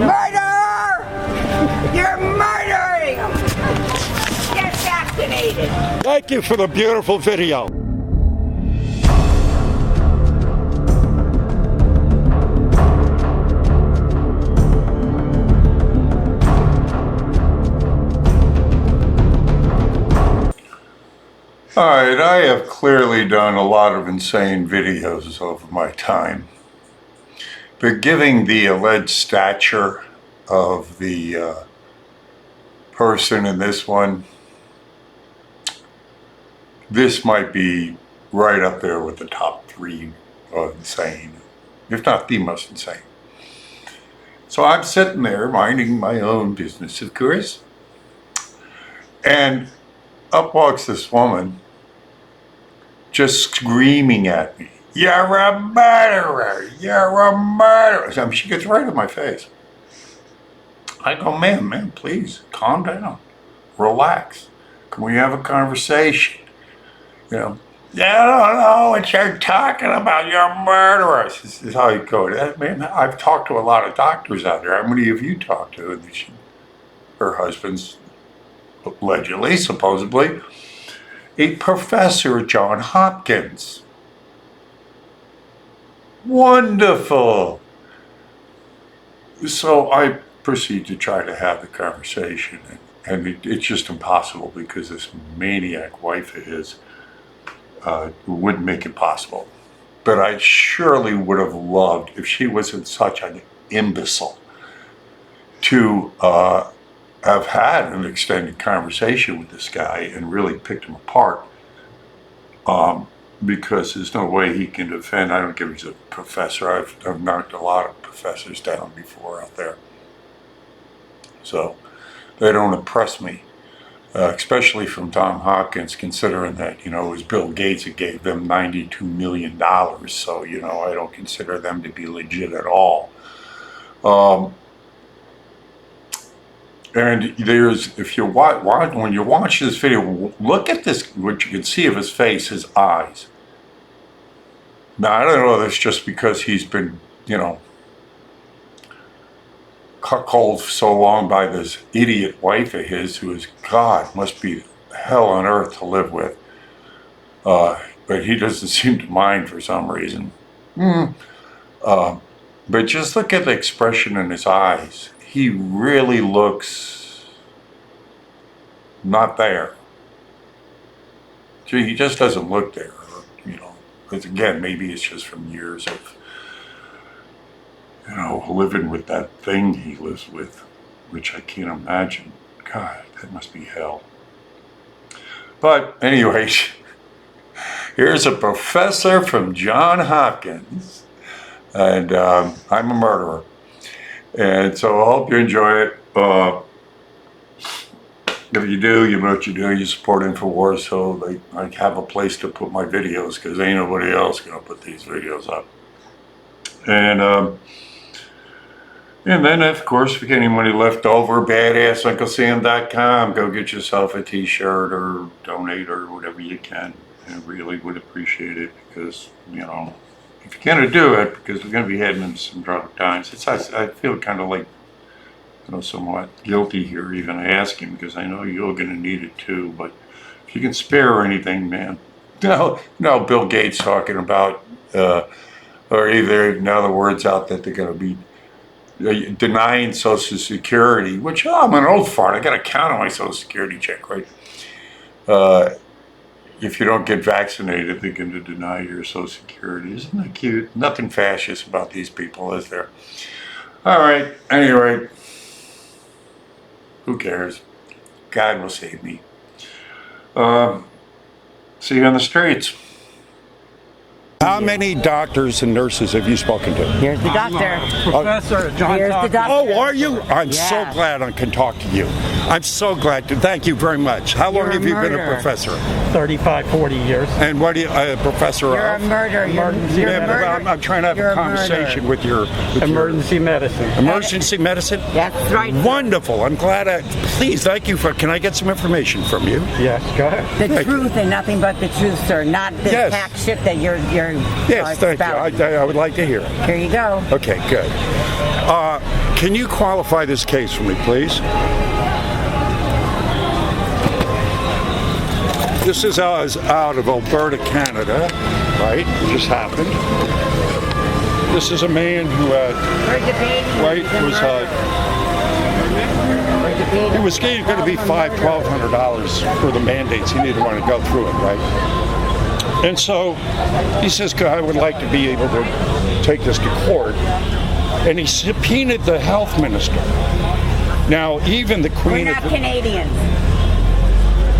Murderer! You're murdering them! Get vaccinated! Thank you for the beautiful video. All right, I have clearly done a lot of insane videos over my time, but given the alleged stature of the person in this one, this might be right up there with the top 3 of insane, if not the most insane. So I'm sitting there minding my own business, of course, and up walks this woman just screaming at me, "You're a murderer! You're a murderer!" I mean, she gets right in my face. I go, ma'am, please, calm down. Relax. Can we have a conversation? You know, I don't know what you're talking about. You're a murderer. This is how you go. Man, I've talked to a lot of doctors out there. How many of you talked to? And her husband's allegedly, supposedly, a professor at Johns Hopkins. Wonderful. So I proceed to try to have the conversation, and it's just impossible because this maniac wife of his wouldn't make it possible. But I surely would have loved, if she wasn't such an imbecile, to have had an extended conversation with this guy and really picked him apart, because there's no way he can defend. I don't care if he's a professor. I've knocked a lot of professors down before out there, so they don't impress me, especially from Johns Hopkins, considering that, it was Bill Gates that gave them $92 million, so I don't consider them to be legit at all. And if you when you watch this video, look at this, what you can see of his face, his eyes. Now, I don't know if it's just because he's been, cuckolded so long by this idiot wife of his, who is, God, must be hell on earth to live with. But he doesn't seem to mind for some reason. But just look at the expression in his eyes. He really looks not there. He just doesn't look there, Because again, maybe it's just from years of, living with that thing he lives with, which I can't imagine. God, that must be hell. But anyways, here's a professor from Johns Hopkins, and I'm a murderer. And so I hope you enjoy it. If you do, you know what you do. You support InfoWars, so I have a place to put my videos, because ain't nobody else going to put these videos up. And then, of course, if you get any money left over, BadassUncleSam.com. Go get yourself a t-shirt or donate or whatever you can. I really would appreciate it, because, if you're going to do it, because we're going to be heading into some dark times. I feel kind of like, somewhat guilty here even asking, because I know you're going to need it too. But if you can spare anything, man. No, Bill Gates talking about, or either, in other words, out that they're going to be denying Social Security, which I'm an old fart. I got to count on my Social Security check, right? If you don't get vaccinated, they're going to deny your Social Security. Isn't that cute? Nothing fascist about these people, is there? All right. Anyway, who cares? God will save me. See you on the streets. How many doctors and nurses have you spoken to? Here's the doctor. Professor John. Here's the doctor. Oh, are you? I'm so glad I can talk to you. I'm so glad to. Thank you very much. How long have you been a professor? 35, 40 years. And what are you a professor You're of? a murderer. Emergency medicine. I'm trying to have a conversation with your Emergency medicine. Emergency medicine? That's right. Wonderful. I'm glad. Please, thank you for. Can I get some information from you? Yes, go ahead. The truth and nothing but the truth, sir. Not this hack shit that you're Yes, thank you. I would like to hear it. Here you go. Okay, good. Can you qualify this case for me, please? This is out of Alberta, Canada, right? It just happened. This is a man who he was going to be $1,200 for the mandates. He didn't want to go through it, right? And so he says, I would like to be able to take this to court. And he subpoenaed the health minister. Now, even the Queen We're not Canadians.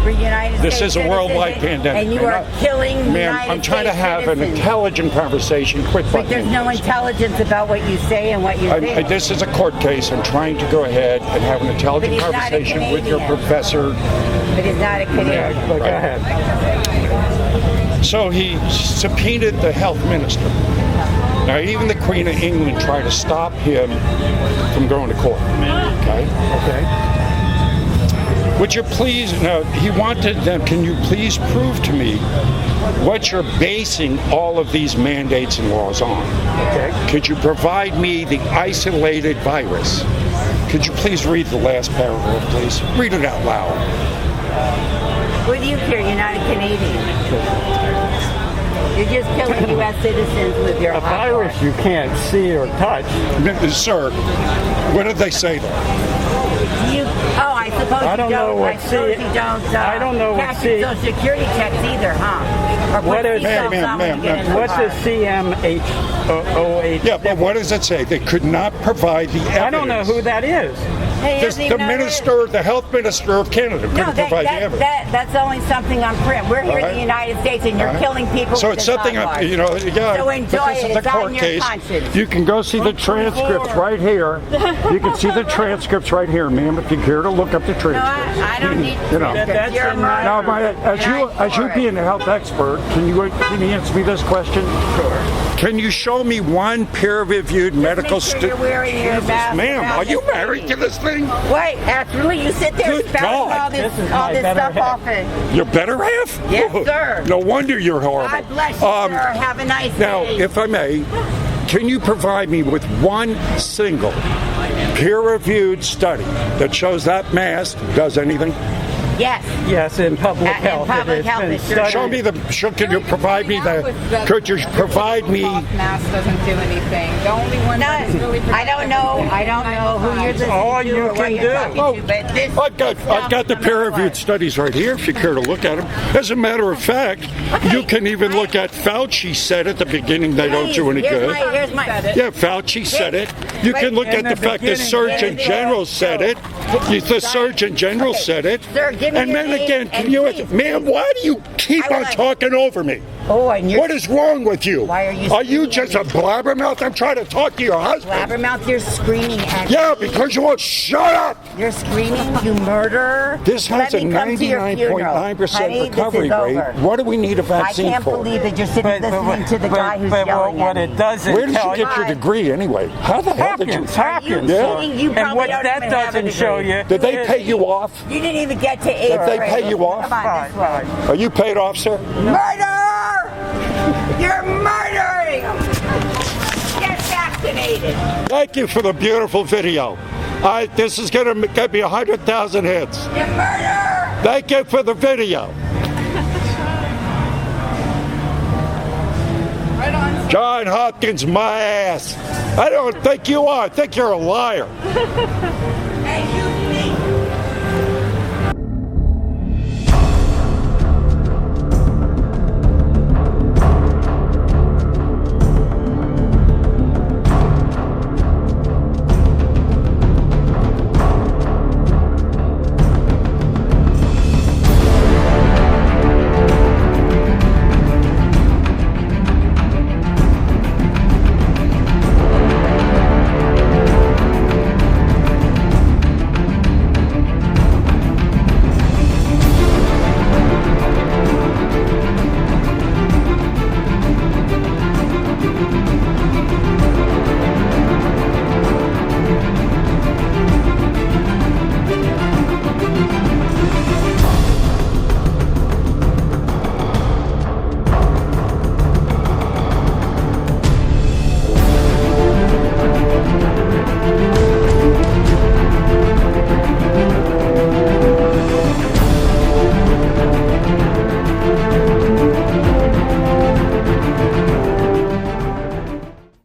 We're United States This is a worldwide pandemic. And you are killing Ma'am, United I'm trying to States have an citizens. intelligent conversation. Quit But butting there's in. no intelligence about what you say and what you think. This is a court case. I'm trying to go ahead and have an intelligent But he's not a conversation with your Canadian. professor. But he's not a Canadian. But go ahead. So he subpoenaed the health minister. Now, even the Queen of England tried to stop him from going to court. Okay? Okay. Would you please, now, he wanted them, can you please prove to me what you're basing all of these mandates and laws on? Okay. Could you provide me the isolated virus? Could you please read the last paragraph, please? Read it out loud. What do you care? You're not a Canadian. You're just killing U.S. citizens with your A virus you can't see or touch. Sir, what did they say there? I suppose I don't you know don't. what I suppose C- you don't. I don't know what cash C- your Social Security checks either, huh? Or What put is- seatbelts Ma'am, on when you get in the What's car. the CMHOH? Yeah, but what does it say? They could not provide the evidence. I don't know who that is. Hey, he The doesn't even know minister, the health minister of Canada couldn't No, provide the evidence. that's only something on print. We're here in Alright. the United States, and you're Alright. killing people. So with it's the something, sidewalks. you know, yeah. So but enjoy this it. is a It's on court your case. conscience. You can go see the transcripts right here. You can see the transcripts right here, ma'am, if you care to look up the No, transcripts. I don't need You know. transcripts. You're a murderer. Now, as you for it. being a health expert, can you answer me this question? Sure. Can you show me one peer-reviewed medical Make sure you're wearing your mask. Ma'am, around are you this married to thing. this thing? Wait, absolutely. You sit there Good spouting God. all This this, is all my this better stuff half. off it. Your better half? Yes, sir. No wonder you're horrible. God bless you, sir. Have a nice Now, day. if I may, can you provide me with one single peer-reviewed study that shows that mask does anything? Yes. Yes, in public In health. public it health, has been it sure studied. Show me can you provide me could you provide me, Mask doesn't do anything. The only one No, that is really I don't know who you're listening All to you or what can you're do. talking to, but this I've got the peer-reviewed studies right here if you care to look at them. As a matter of fact, you can even look at Fauci said at the beginning they don't do any good. Here's my. Yeah, Fauci said it. You can look at the fact the Surgeon General said it. The Surgeon General said it. Sir, give me And your then name again, can and you, please. ma'am, why do you keep I will on let- talking over me? Oh, and you're What is wrong with you? Why are you Are you screaming just a at me? blabbermouth? I'm trying to talk to your husband. blabbermouth. You're screaming at me. Yeah, because you won't shut up. You're screaming, you murderer. This has Let a me come to your funeral. 99.9% Honey, recovery this is rate. over. What do we need a I vaccine can't for? believe that you're sitting listening to the guy who's yelling what at me. it doesn't Where did tell you get your Hi. degree anyway? How the hell did you? Hopkins. you Yeah. kidding? You And probably what don't that even have a doesn't show degree. you. Did they pay you off? You didn't even get to 8th Did they grade. pay you off? Come on, this way. Are you paid off, sir? Murder! You're murdering them! Get vaccinated! Thank you for the beautiful video. This is going to get me 100,000 hits. You murderer! Thank you for the video. right on. John Hopkins, my ass. I don't think you are. I think you're a liar. And you think